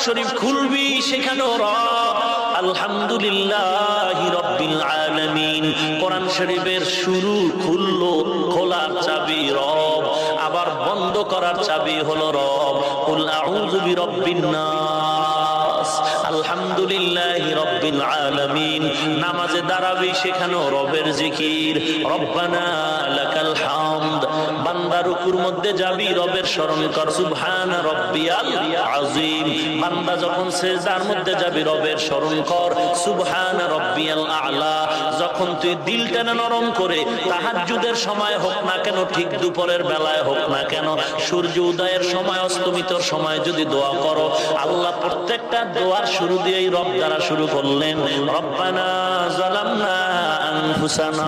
শরীফ খুলবি সেখানেও রব। আলহামদুলিল্লাহি রাব্বিল আলামিন। কোরআন শরীফের শুরু খুললো, খোলার চাবি রব, আবার বন্ধ করার চাবি হলো রব। কুল আউযু বিরাব্বিন নাস, আলহামদুলিল্লাহি রাব্বিল আলামিন। নামাজে দাঁড়াবি সেখানেও রবের জিকির, রব্বানা লাকাল হামদ। বান্দা রুকুর মধ্যে যাবি রবের স্মরণ কর, সুবহান রাব্বিয়াল আযীম। বান্দা যখন সিজদার মধ্যে যাবি রবের স্মরণ কর, সুবহান রাব্বিয়াল আ'লা। যখন তুই দিলটা নরম করে তাহাজ্জুদের সময় হোক না কেন, ঠিক দুপুরের বেলায় হোক না কেন, সূর্য উদয়ের সময়, অস্তমিতর সময় যদি দোয়া করো, আল্লাহ প্রত্যেকটা দোয়ার শুরু দিয়েই রব দ্বারা শুরু করলেন। রব্বানা যালামনা আনফুসানা,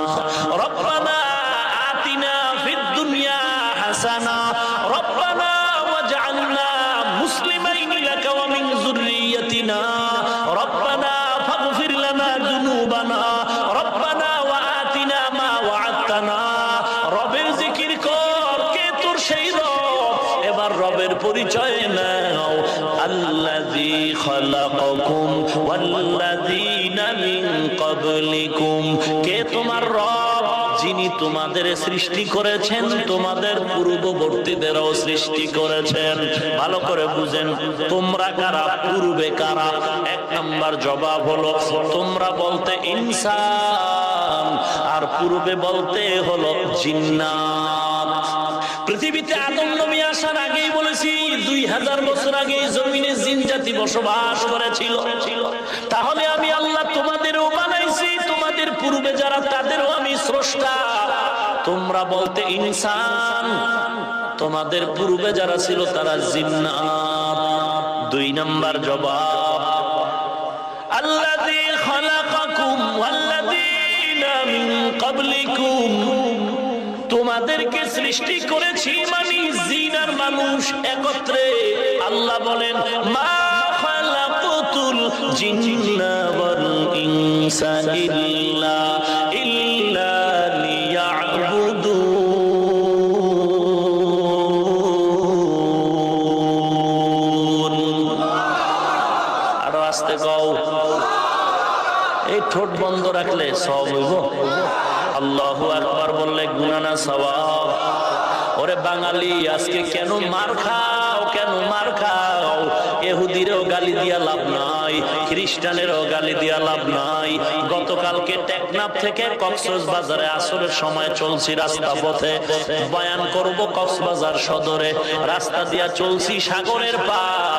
রব্বানা আতিনা ফিদ দুনিয়া হাসানা, রব্বানা ওয়াজআলনা মুসলিমাইনি লাকা ওয়া মিন যুররিয়াতিনা, রব্বানা ফাগফির লানা যুনুবানা, রব্বানা ওয়া আতিনা মা ওয়া'আদতানা। রবের জিকির কর, কে তোর সেই রব? এবার রবের পরিচয় নাও। আল্লাযী খালাকাকুম ওয়াল্লাযীনা মিন ক্বাবলিকুম। কে তোমার রব? যিনি তোমাদের সৃষ্টি করেছেন, তোমাদের পূর্ববর্তীদেরও সৃষ্টি করেছেন। ভালো করে বুঝেন, তোমরা কারা, পূর্বে কারা? এক নাম্বার জবাব হলো তোমরা বলতে ইনসান, আর পূর্বে বলতে হলো জিন্নাত। পৃথিবীতে আদম নবী আসার আগেই বলেছি 2000 বছর আগে জমিনে জিন জাতি বসবাস করেছিল। তাহলে আমি আল্লাহ তোমাদেরও বানাইছি, তোমাদের পূর্বে যারা তাদেরও আমি স্রষ্টা। তোমরা বলতে ইনসান, তোমাদের পূর্বে যারা ছিল তারা জিন্নাত। 2 নাম্বার জবাব, আল্লাযী খালাকাকুম ওয়াল্লাযীনা মিন ক্বাবলিকুম। তোমাদেরকে সৃষ্টি করেছি মানে জিন আর মানুষ একত্রে। আল্লাহ বলেন মা খালাকাতুল জিন্না ওয়াল ইনসা ইল্লা লিয়াবুদুন। আরো আস্তে কও, এই ঠোঁট বন্ধ রাখলে সব হইব। আল্লাহু আকবার বললে গুনাহ না সওয়াব। ওরে বাঙালি, আজকে কেন মার খাও, কেন মার খাও? ইহুদিরও গালি দিয়া লাভ নাই, খ্রিস্টানেরও গালি দিয়া লাভ নাই। গতকালকে টেকনাফ থেকে কক্সবাজারে আসরের সময় চলছি রাস্তা পথে, বয়ান করব কক্সবাজার সদরে। রাস্তা দিয়া চলছি সাগরের পার,